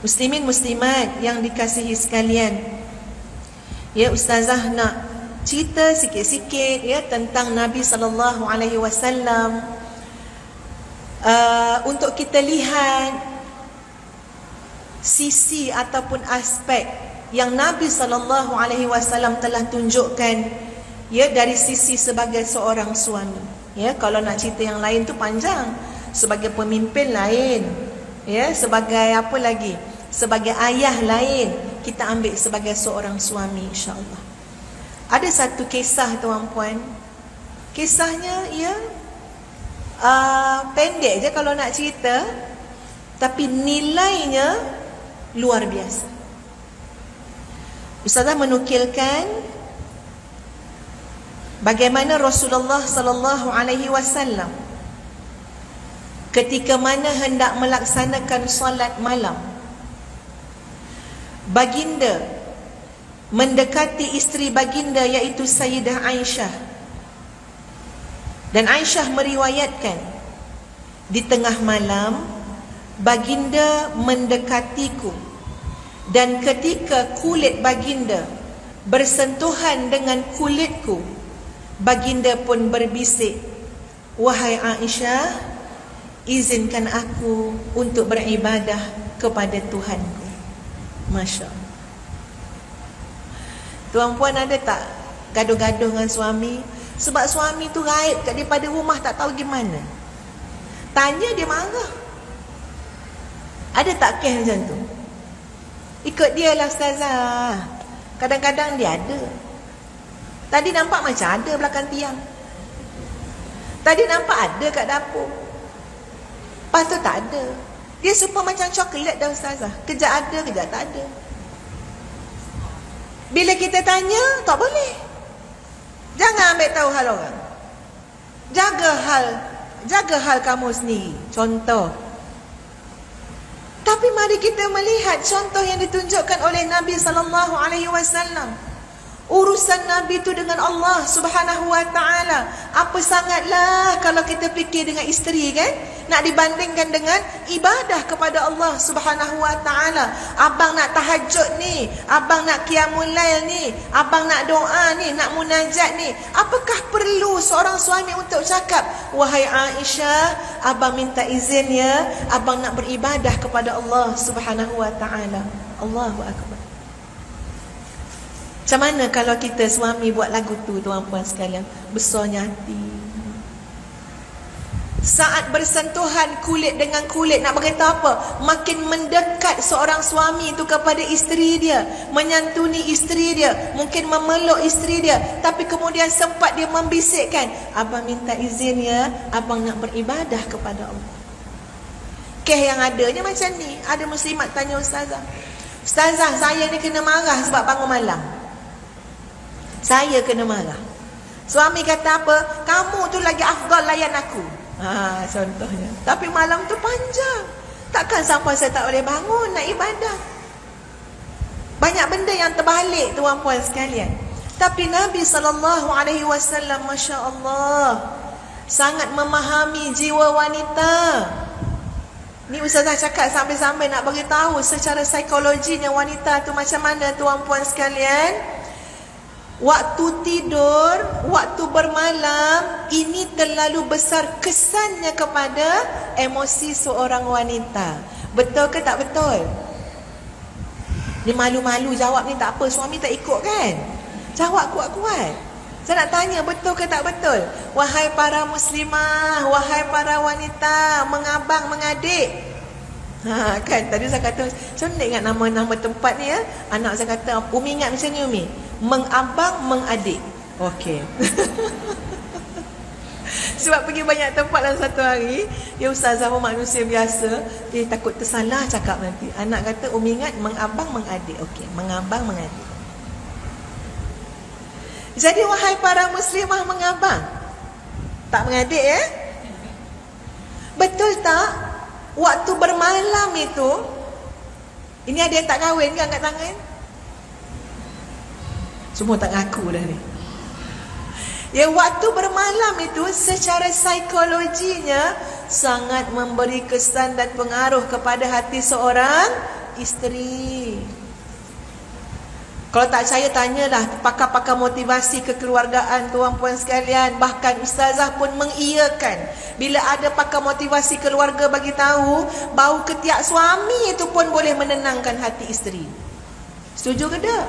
Muslimin muslimat yang dikasihi sekalian, ya, ustazah nak cerita sikit-sikit ya tentang Nabi SAW, untuk kita lihat sisi ataupun aspek yang Nabi SAW telah tunjukkan, ya, dari sisi sebagai seorang suami. Ya, kalau nak cerita yang lain tu panjang, sebagai pemimpin lain, ya, sebagai apa lagi, sebagai ayah lain. Kita ambil sebagai seorang suami, insya-Allah. Ada satu kisah tuan-puan. Kisahnya ya pendek je kalau nak cerita, tapi nilainya luar biasa. Ustazah menukilkan bagaimana Rasulullah sallallahu alaihi wasallam ketika mana hendak melaksanakan solat malam, baginda mendekati isteri baginda iaitu Sayyidah Aisyah. Dan Aisyah meriwayatkan, di tengah malam baginda mendekatiku, dan ketika kulit baginda bersentuhan dengan kulitku, baginda pun berbisik, "Wahai Aisyah, izinkan aku untuk beribadah kepada Tuhanku." Masya Allah. Tuan-puan ada tak gaduh-gaduh dengan suami? Sebab suami tu gaib kat daripada rumah, tak tahu gimana. Tanya dia marah. Ada tak kes macam tu? Ikut dia lah ustazah. Kadang-kadang dia ada. Tadi nampak macam ada belakang tiang. Tadi nampak ada kat dapur. Lepas tu tak ada. Dia serupa macam coklat dah ustazah. Kejap ada, kejap tak ada. Bila kita tanya, tak boleh. Jangan ambil tahu hal orang. Jaga hal kamu sendiri. Contoh. Tapi mari kita melihat contoh yang ditunjukkan oleh Nabi SAW. Urusan Nabi itu dengan Allah Subhanahu Wa Taala. Apa sangatlah kalau kita fikir dengan isteri, kan? Nak dibandingkan dengan ibadah kepada Allah Subhanahu Wa Taala. Abang nak tahajud ni, abang nak qiyamul lail ni, abang nak doa ni, nak munajat ni. Apakah perlu seorang suami untuk cakap, "Wahai Aisyah, abang minta izin ya, abang nak beribadah kepada Allah Subhanahu Wa Taala." Allahu akbar. Macam mana kalau kita suami buat lagu tu, tuan-puan sekalian? Besarnya hati. Saat bersentuhan kulit dengan kulit, nak beritahu apa? Makin mendekat seorang suami itu kepada isteri dia, menyantuni isteri dia, mungkin memeluk isteri dia, tapi kemudian sempat dia membisikkan, "Abang minta izin ya, abang nak beribadah kepada Allah." Kes yang adanya macam ni. Ada muslimat tanya ustazah, "Ustazah, saya ni kena marah sebab bangun malam. Saya kena marah." Suami kata apa? "Kamu tu lagi afdal layan aku." Contohnya. Tapi malam tu panjang. Takkan sampai saya tak boleh bangun nak ibadah. Banyak benda yang terbalik, tuan-puan sekalian. Tapi Nabi SAW, Masya Allah, sangat memahami jiwa wanita. Ni ustazah cakap sambil-sambil nak beritahu secara psikologinya wanita tu macam mana, tuan-puan sekalian. Waktu tidur, waktu bermalam, ini terlalu besar kesannya kepada emosi seorang wanita. Betul ke tak betul? Dia malu-malu jawab ni, tak apa, suami tak ikut kan? Jawab kuat-kuat. Saya nak tanya, betul ke tak betul? Wahai para muslimah, wahai para wanita, mengabang, mengadik. Kan tadi saya kata, saya nak ingat nama-nama tempat ni ya. Anak saya kata, "Umi ingat macam ni Umi, mengabang, mengadik." Okey. Sebab pergi banyak tempat dalam satu hari, ya ustazah pun manusia biasa, dia takut tersalah cakap nanti. Anak kata, "Umi ingat mengabang, mengadik." Okey, mengabang, mengadik. Jadi wahai para muslimah, mengabang, tak mengadik ya. Betul tak? Waktu bermalam itu, ini ada yang tak kahwin kan kat tangan? Semua tak ngaku dah ni. Ya, waktu bermalam itu secara psikologinya sangat memberi kesan dan pengaruh kepada hati seorang isteri. Kalau tak percaya, tanyalah pakar-pakar motivasi kekeluargaan, tuan-puan sekalian. Bahkan ustazah pun mengiyakan bila ada pakar motivasi keluarga bagi tahu bau ketiak suami itu pun boleh menenangkan hati isteri. Setuju ke tak?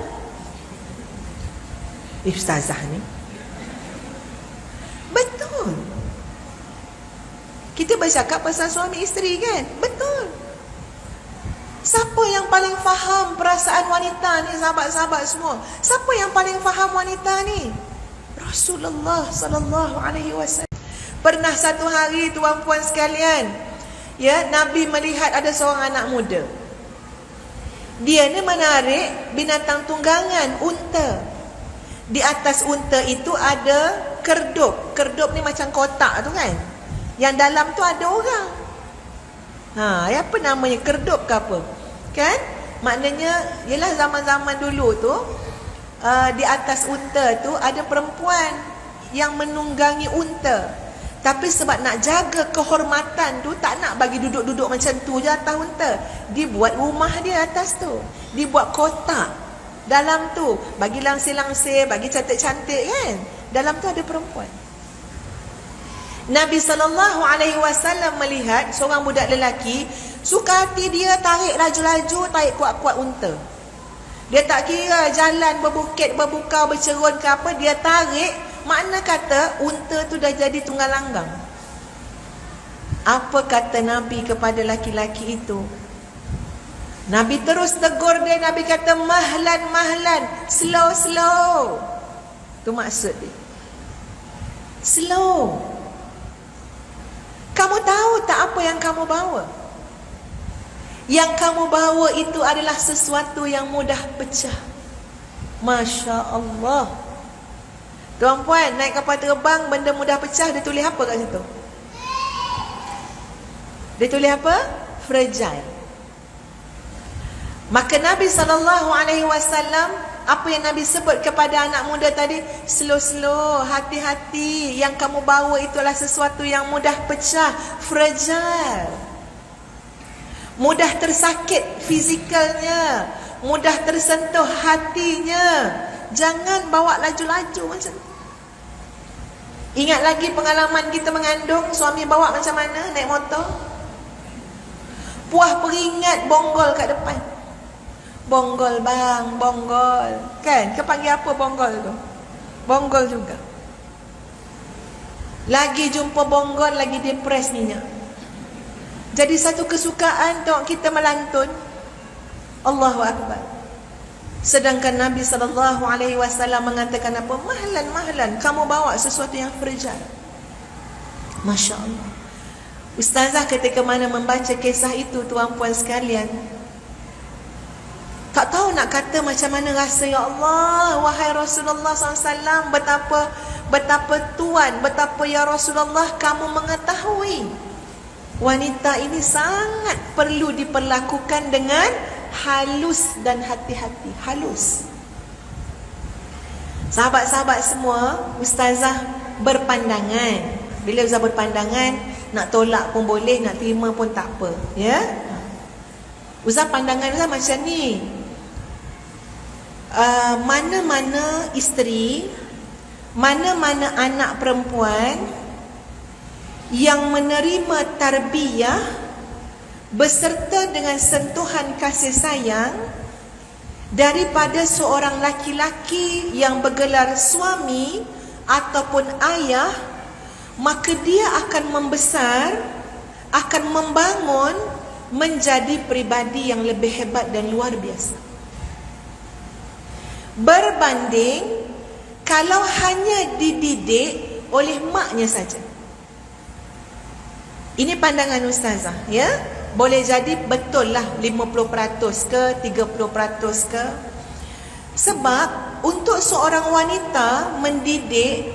Ustazah ni betul. Kita bercakap pasal suami isteri kan? Betul. Siapa yang paling faham perasaan wanita ni, sahabat-sahabat semua? Siapa yang paling faham wanita ni? Rasulullah sallallahu alaihi wasallam. Pernah satu hari, tuan-puan sekalian, ya, Nabi melihat ada seorang anak muda. Dia ni menarik binatang tunggangan, unta. Di atas unta itu ada kerdub. Kerdub ni macam kotak tu kan? Yang dalam tu ada orang. Apa namanya, kerdub ke apa? Kan? Maknanya, ialah zaman-zaman dulu tu, di atas unta tu ada perempuan yang menunggangi unta. Tapi sebab nak jaga kehormatan tu, tak nak bagi duduk-duduk macam tu je atas unta. Dibuat rumah dia atas tu. Dibuat kotak dalam tu. Bagi langsir-langsir, bagi cantik-cantik kan? Dalam tu ada perempuan. Nabi SAW melihat seorang budak lelaki, suka hati dia tarik laju-laju, tarik kuat-kuat unta. Dia tak kira jalan berbukit, berbukau, bercerun ke apa, dia tarik. Makna kata unta tu dah jadi tunggal langgang. Apa kata Nabi kepada laki-laki itu? Nabi terus tegur dia. Nabi kata, mahlan, slow. Tu maksud dia. Slow. Kamu tahu tak apa yang kamu bawa? Yang kamu bawa itu adalah sesuatu yang mudah pecah. Masya Allah. Tuan-puan, naik kapal terbang, benda mudah pecah, dia tulis apa kat situ? Dia tulis apa? Fragile. Maka Nabi SAW, apa yang Nabi sebut kepada anak muda tadi, slow, hati-hati. Yang kamu bawa itulah sesuatu yang mudah pecah, fragile. Mudah tersakit fizikalnya, mudah tersentuh hatinya. Jangan bawa laju-laju macam tu. Ingat lagi pengalaman kita mengandung, suami bawa macam mana naik motor? Puah peringat bonggol kat depan. Bonggol bang, bonggol. Kan? Kau panggil apa bonggol tu? Bonggol juga. Lagi jumpa bonggol, lagi depres minyak. Jadi satu kesukaan tengok kita melantun. Allahu Akbar. Sedangkan Nabi SAW mengatakan apa? Mahlan, kamu bawa sesuatu yang fragile. Masya Allah. Ustazah ketika mana membaca kisah itu, tuan-puan sekalian, tak tahu nak kata macam mana rasa. Ya Allah, wahai Rasulullah SAW, betapa Tuan, betapa ya Rasulullah kamu mengetahui wanita ini sangat perlu diperlakukan dengan halus dan hati-hati. Halus. Sahabat-sahabat semua, ustazah berpandangan. Bila ustazah berpandangan, nak tolak pun boleh, nak terima pun tak apa, ya. Ustazah pandangan ustazah macam ni. Mana-mana isteri, mana-mana anak perempuan yang menerima tarbiyah beserta dengan sentuhan kasih sayang daripada seorang laki-laki yang bergelar suami ataupun ayah, maka dia akan membesar, akan membangun menjadi pribadi yang lebih hebat dan luar biasa. Berbanding kalau hanya dididik oleh maknya saja. Ini pandangan ustazah, ya. Boleh jadi betul lah 50% ke 30% ke. Sebab untuk seorang wanita mendidik,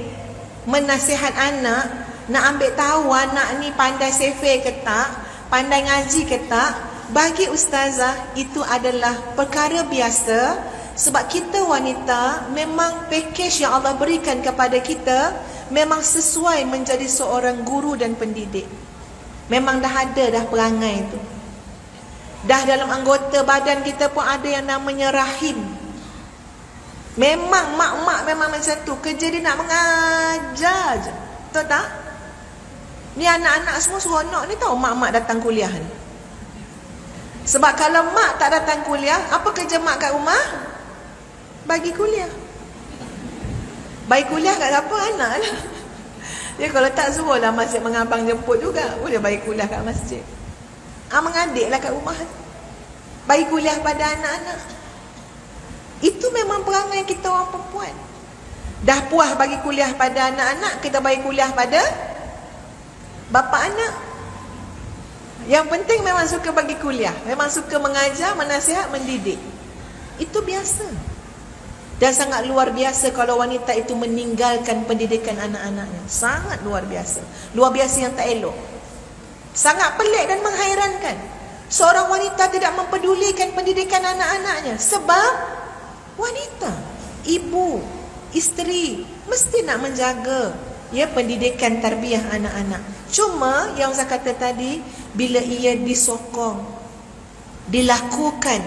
menasihat anak, nak ambil tahu anak ni pandai sefir ke tak, pandai ngaji ke tak, bagi ustazah itu adalah perkara biasa. Sebab kita wanita, memang pakej yang Allah berikan kepada kita memang sesuai menjadi seorang guru dan pendidik. Memang dah ada dah perangai itu. Dah dalam anggota badan kita pun ada yang namanya rahim. Memang mak-mak memang macam tu. Kerja dia nak mengajar je. Tahu tak? Ni anak-anak semua seronok ni tahu mak-mak datang kuliah ni. Sebab kalau mak tak datang kuliah, apa kerja mak kat rumah? Bagi kuliah. Bagi kuliah kat siapa? Anak lah. Dia kalau tak suruhlah masjid mengabang jemput juga. Boleh bagi kuliah kat masjid. Mengadik lah kat rumah. Bagi kuliah pada anak-anak. Itu memang perangai kita orang perempuan. Dah puas bagi kuliah pada anak-anak, kita bagi kuliah pada bapa anak. Yang penting memang suka bagi kuliah. Memang suka mengajar, menasihat, mendidik. Itu biasa. Dan sangat luar biasa kalau wanita itu meninggalkan pendidikan anak-anaknya. Sangat luar biasa. Luar biasa yang tak elok. Sangat pelik dan menghairankan. Seorang wanita tidak mempedulikan pendidikan anak-anaknya. Sebab wanita, ibu, isteri mesti nak menjaga pendidikan tarbiyah anak-anak. Cuma yang saya kata tadi, bila ia disokong, dilakukan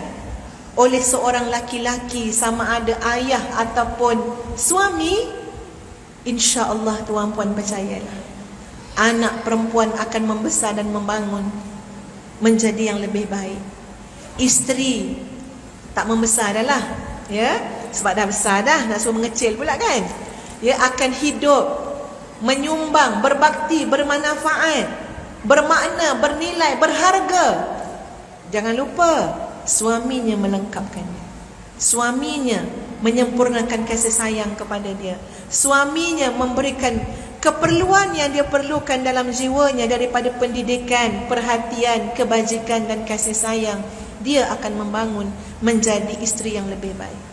oleh seorang laki-laki, sama ada ayah ataupun suami, insya-Allah tuan-puan percayalah, anak perempuan akan membesar dan membangun menjadi yang lebih baik. Isteri tak membesar dah lah, sebab dah besar dah, nak suruh mengecil pula kan. Akan hidup, menyumbang, berbakti, bermanfaat, bermakna, bernilai, berharga. Jangan lupa, suaminya melengkapkannya. Suaminya menyempurnakan kasih sayang kepada dia. Suaminya memberikan keperluan yang dia perlukan dalam jiwanya daripada pendidikan, perhatian, kebajikan dan kasih sayang. Dia akan membangun menjadi isteri yang lebih baik.